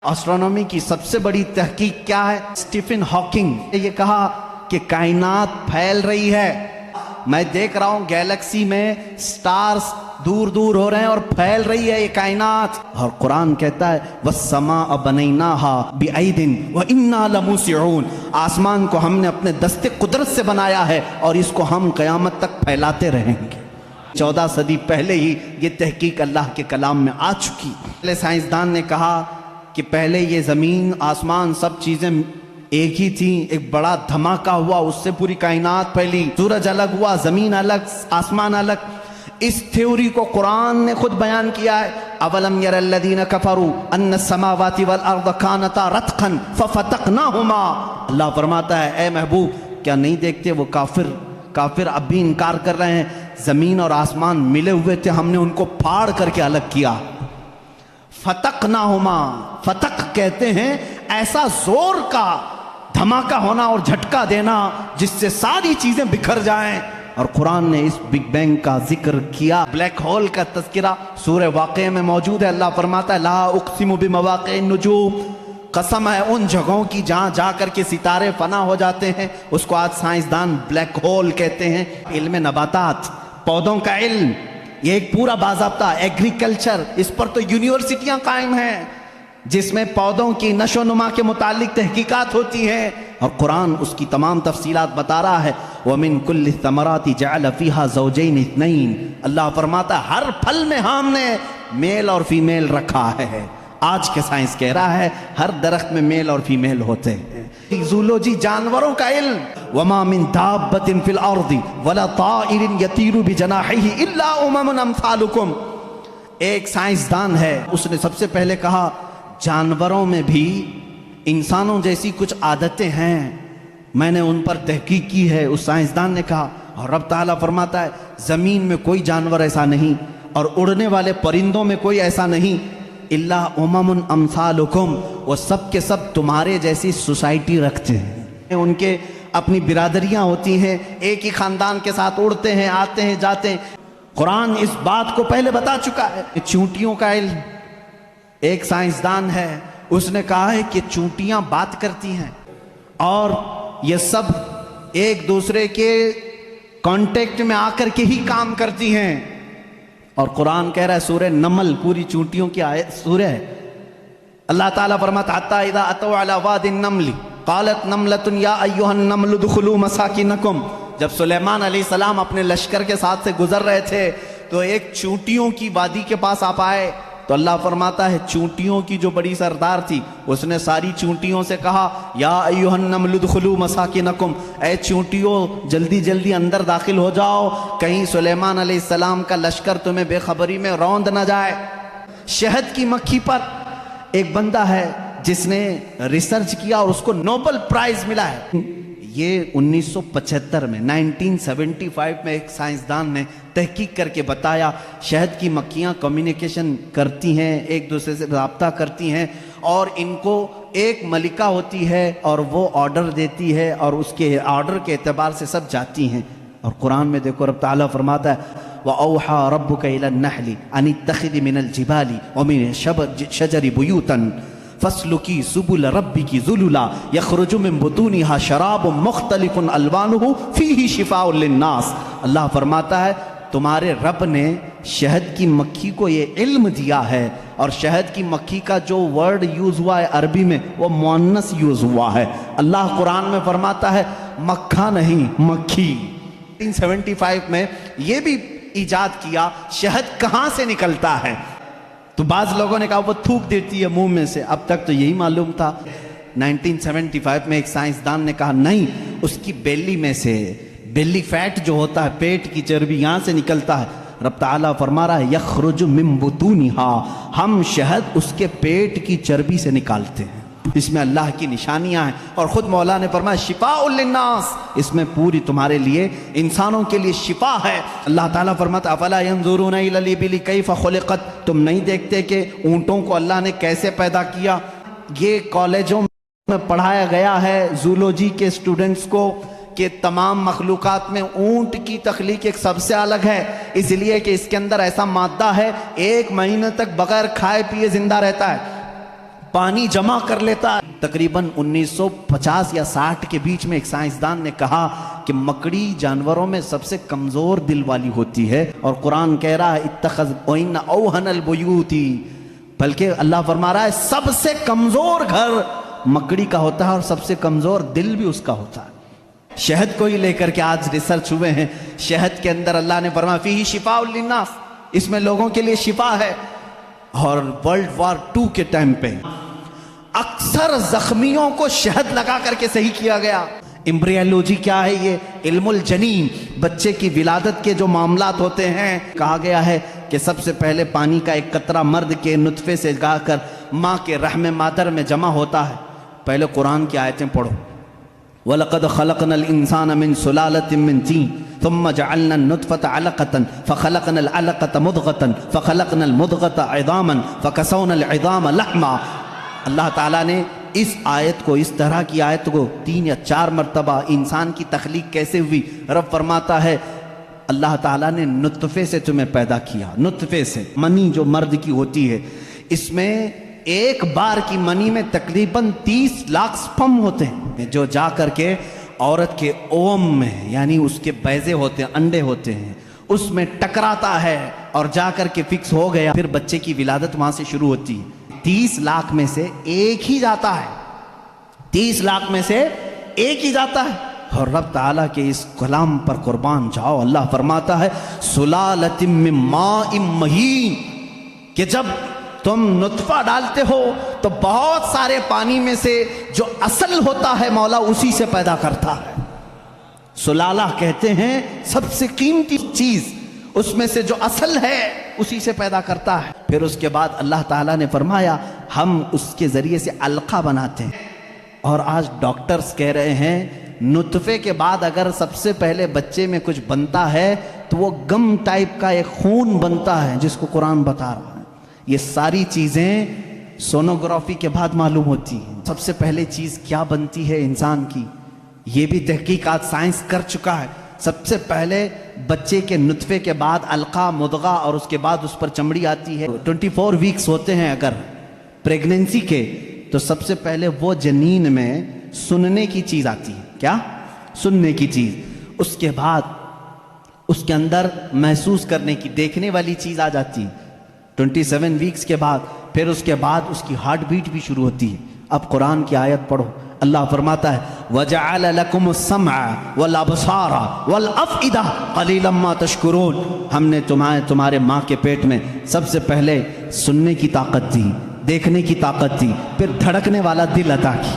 Astronomy की सबसे बड़ी तहकीक क्या है? स्टीफन हॉकिंग ने ये कहा कि कायनात फैल रही है। मैं देख रहा हूं गैलेक्सी में स्टार्स दूर दूर हो रहे हैं और फैल रही है ये कायनात। और कुरान कहता है वस्समाअ बनैनाहा बिअयदिन व इन्ना लमूसिऊन, आसमान को हमने अपने दस्ते कुदरत से बनाया है और इसको हम क़यामत तक फैलाते रहेंगे। 14 सदी पहले ही ये तहकीक अल्लाह के कलाम में आ चुकी। पहले साइंसदान ने कहा कि पहले ये ज़मीन आसमान सब चीज़ें एक ही थी, एक बड़ा धमाका हुआ, उससे पूरी कायनात फैली, सूरज अलग हुआ, ज़मीन अलग, आसमान अलग। इस थ्योरी को कुरान ने खुद बयान किया है। अवलम यरल्लज़ीना कफ़रू अन्न समावाति वल अर्द कानता रत्क़न फ़फ़तक़नाहुमा, अल्लाह फरमाता है ए महबूब क्या नहीं देखते वो काफिर अब भी इनकार कर रहे हैं, ज़मीन और आसमान मिले हुए थे, हमने उनको फाड़ करके अलग किया। फ़तक़नाहुमा, फ़तक़ कहते हैं ऐसा जोर का धमाका होना और झटका देना जिससे सारी चीजें बिखर जाएं। और कुरान ने इस बिग बैंग का जिक्र किया। ब्लैक होल का तज़किरा सूरह वाक़िया में मौजूद है। अल्लाह फरमाता है ला उक़सिमु बिमवाक़िअन नुजूम, कसम है उन जगहों की जहां जा करके सितारे फना हो जाते हैं, उसको आज साइंसदान ब्लैक होल कहते हैं। इल्म नबातात, पौधों का इल्म, ये एक पूरा बाज़ाब्ता एग्रीकल्चर, इस पर तो यूनिवर्सिटियां कायम हैं जिसमें पौधों की नशो नुमा के मुतालिक तहकीकात होती है। और कुरान उसकी तमाम तफसीलात बता रहा है। वमिन कुल्लि समराति जअल फीहा ज़ौजैन इत्नैन, अल्लाह फरमाता है हर फल में हमने मेल और फीमेल रखा है। आज के साइंस कह रहा है हर दरख्त में मेल और फीमेल होते हैं। ज़ूलॉजी, जानवरों का इल्म, वमा मिन दाब्बतिन फिल अर्दि वला ताइरिन यतीरु बिजनाहिही इल्ला उममुन अम्सालुकुम। एक साइंसदान है, उसने सबसे पहले कहा जानवरों में भी इंसानों जैसी कुछ आदतें हैं, मैंने उन पर तहकीक की है। उस साइंसदान ने कहा, और रब ताला फरमाता है ज़मीन में कोई जानवर ऐसा नहीं और उड़ने वाले परिंदों में कोई ऐसा नहीं, इल्ला उममुन अम्सालुकुम, वो सब के सब तुम्हारे जैसी सोसाइटी रखते हैं, उनके अपनी बिरादरियां होती हैं, एक ही खानदान के साथ उड़ते हैं, आते हैं, जाते हैं। कुरान इस बात को पहले बता चुका है। चूंटियों का इल्म, एक साइंसदान है, उसने कहा है कि चूंटियां बात करती हैं और ये सब एक दूसरे के कांटेक्ट में आकर के ही काम करती हैं। और कुरान कह रहा है सूरह नमल पूरी चूंटियों की आयत सूरह है। अल्लाह ताला फरमाता हत्ता इज़ा अतौ अला वादिन नमली क़ालत नमलतुन या अय्युहन नमलु दुखुलू मसाकिनकुम, जब सुलेमान अलैहिस्सलाम अपने लश्कर के साथ से गुजर रहे थे तो एक चूंटियों की वादी के पास आप आए, तो अल्लाह फरमाता है चूंटियों की जो बड़ी सरदार थी उसने सारी चूंटियों से कहा या अय्युहन नमलु दुखुलू मसाकिनकुम, ए चूंटियों जल्दी जल्दी अंदर दाखिल हो जाओ, कहीं सुलेमान अलैहिस्सलाम का लश्कर तुम्हें बेखबरी में रौंद न जाए। शहद की मक्खी पर एक बंदा है जिसने रिसर्च किया और उसको नोबेल प्राइज मिला है। ये 1975 में 1975 में एक साइंसदान ने तहकीक करके बताया शहद की मक्खियाँ कम्युनिकेशन करती हैं, एक दूसरे से राब्ता करती हैं और इनको एक मलिका होती है और वो ऑर्डर देती है और उसके ऑर्डर के एतबार से सब जाती हैं। और कुरान में देखो रब ताला फरमाता है वअौहा रब्बुका इलन नहली अन इत्तखिज़ी मिनल जिबाली व मिन शजरि बुयूतन फस्लुकी सुबुल रब्बिकी ज़ुलुला यख़रुजु मिन बुतूनिहा शराबुम मुख्तलिफुन अलवानुहु फ़ीही शिफ़ाउन लिन्नास। अल्लाह फरमाता है तुम्हारे रब ने शहद की मक्खी को ये इल्म दिया है और शहद की मक्खी का जो वर्ड यूज़ हुआ है अरबी में वो मुअन्नस यूज़ हुआ है। अल्लाह कुरान में फरमाता है मक्खा नहीं मक्खी। 1975 में ये भी ईजाद किया शहद कहाँ से निकलता है, तो बाज़ लोगों ने कहा वो थूक देती है मुंह में से, अब तक तो यही मालूम था। 1975 में एक साइंसदान ने कहा नहीं, उसकी बेली में से, बेली फैट जो होता है पेट की चर्बी यहाँ से निकलता है। रब ताला फरमा रहा है यख़रुजु मिन बुतूनिहा, हम शहद उसके पेट की चर्बी से निकालते हैं। इसमें अल्लाह की निशानियां हैं और ख़ुद मौला ने फरमाया शिफ़ाउल लिन्नास, इसमें पूरी तुम्हारे लिए इंसानों के लिए शिफा है। अल्लाह ताला फरमाता अफ़ला यंज़ुरूना इलल इबिली कैफ़ ख़ुलिक़त, तुम नहीं देखते कि ऊँटों को अल्लाह ने कैसे पैदा किया। ये कॉलेजों में पढ़ाया गया है ज़ूलॉजी के स्टूडेंट्स को कि तमाम मखलूक़ात में ऊँट की तख्लीक एक सबसे अलग है, इसलिए कि इसके अंदर ऐसा मादा है 1 महीने तक बगैर खाए पिए जिंदा रहता है, پانی جمع کر لیتا ہے۔ تقریباً 1950 یا 60 کے بیچ میں ایک سائنسدان نے کہا کہ مکڑی جانوروں میں سب سے کمزور دل والی ہوتی ہے، اور قرآن کہہ رہا ہے اتخذ وَإِنَّ أَوْهَنَ الْبُيُوتِ، بلکہ اللہ فرما رہا ہے سب سے کمزور گھر مکڑی کا ہوتا ہے اور سب سے کمزور دل بھی اس کا ہوتا ہے۔ شہد کو ہی لے کر کے آج ریسرچ ہوئے ہیں، شہد کے اندر اللہ نے فرمایا فیہ شفاء للناس، اس میں لوگوں کے لیے شفا ہے۔ اور ورلڈ وار 2 کے ٹائم پہ اکثر زخمیوں کو شہد لگا کر کے صحیح کیا گیا۔ امبریولوجی کیا ہے؟ یہ علم الجنین، بچے کی ولادت کے جو معاملات ہوتے ہیں، کہا گیا ہے کہ سب سے پہلے پانی کا ایک قطرہ مرد کے نطفے سے گا کر ماں کے رحم مادر میں جمع ہوتا ہے۔ پہلے قرآن کی آیتیں پڑھو، وَلَقَدْ خَلَقْنَا الْإِنسَانَ مِنْ سُلَالَةٍ مِنْ طِينٍ ثُمَّ جَعَلْنَا النُّطْفَةَ عَلَقَةً فَخَلَقْنَا الْعَلَقَةَ مُضْغَةً فَخَلَقْنَا الْمُضْغَةَ عِظَامًا فَكَسَوْنَا الْعِظَامَ لَحْمًا۔ اللہ تعالیٰ نے اس آیت کو، اس طرح کی آیت کو 3 یا 4 مرتبہ، انسان کی تخلیق کیسے ہوئی، رب فرماتا ہے اللہ تعالیٰ نے نطفے سے تمہیں پیدا کیا، نطفے سے، منی جو مرد کی ہوتی ہے، اس میں ایک بار کی منی میں تقریباً 30 لاکھ سپم ہوتے ہیں، جو جا کر کے عورت کے اوم میں، یعنی اس کے بیضے ہوتے ہیں، انڈے ہوتے ہیں، اس میں ٹکراتا ہے اور جا کر کے فکس ہو گیا، پھر بچے کی ولادت وہاں سے شروع ہوتی ہے۔ 30 لاکھ میں سے ایک ہی جاتا ہے، 30 لاکھ میں سے ایک ہی جاتا ہے۔ اور رب تعالیٰ کے اس کلام پر قربان جاؤ، اللہ فرماتا ہے سلالۃ من ماء مہین، کہ جب تم نطفہ ڈالتے ہو تو بہت سارے پانی میں سے جو اصل ہوتا ہے مولا اسی سے پیدا کرتا ہے۔ سلالہ کہتے ہیں سب سے قیمتی چیز، اس میں سے جو اصل ہے اسی سے پیدا کرتا ہے۔ پھر اس کے بعد اللہ تعالیٰ نے فرمایا ہم اس کے ذریعے سے علقہ بناتے ہیں، اور آج ڈاکٹرز کہہ رہے ہیں نطفے کے بعد اگر سب سے پہلے بچے میں کچھ بنتا ہے تو وہ گم ٹائپ کا ایک خون بنتا ہے، جس کو قرآن بتا رہا ہے۔ یہ ساری چیزیں سونوگرافی کے بعد معلوم ہوتی ہیں۔ سب سے پہلے چیز کیا بنتی ہے انسان کی، یہ بھی تحقیقات سائنس کر چکا ہے۔ سب سے پہلے بچے کے نطفے کے بعد علقہ، مضغہ، اور اس کے بعد اس پر چمڑی آتی ہے۔ 24 ویکس ہوتے ہیں اگر پریگننسی کے، تو سب سے پہلے وہ جنین میں سننے کی چیز آتی ہے۔ کیا؟ سننے کی چیز۔ اس کے بعد اس کے اندر محسوس کرنے کی، دیکھنے والی چیز آ جاتی ہے 27 ویکس کے بعد۔ پھر اس کے بعد اس کی ہارٹ بیٹ بھی شروع ہوتی ہے۔ اب قرآن کی آیت پڑھو، اللہ فرماتا ہے وَجَعَلَ لَكُمُ السَّمْعَ وَالْأَبْصَارَ وَالْأَفْئِدَةَ قَلِيلًا مَا تَشْكُرُونَ، ہم نے تمہارے ماں کے پیٹ میں سب سے پہلے سننے کی طاقت دی، دیکھنے کی طاقت دی، پھر دھڑکنے والا دل عطا کی۔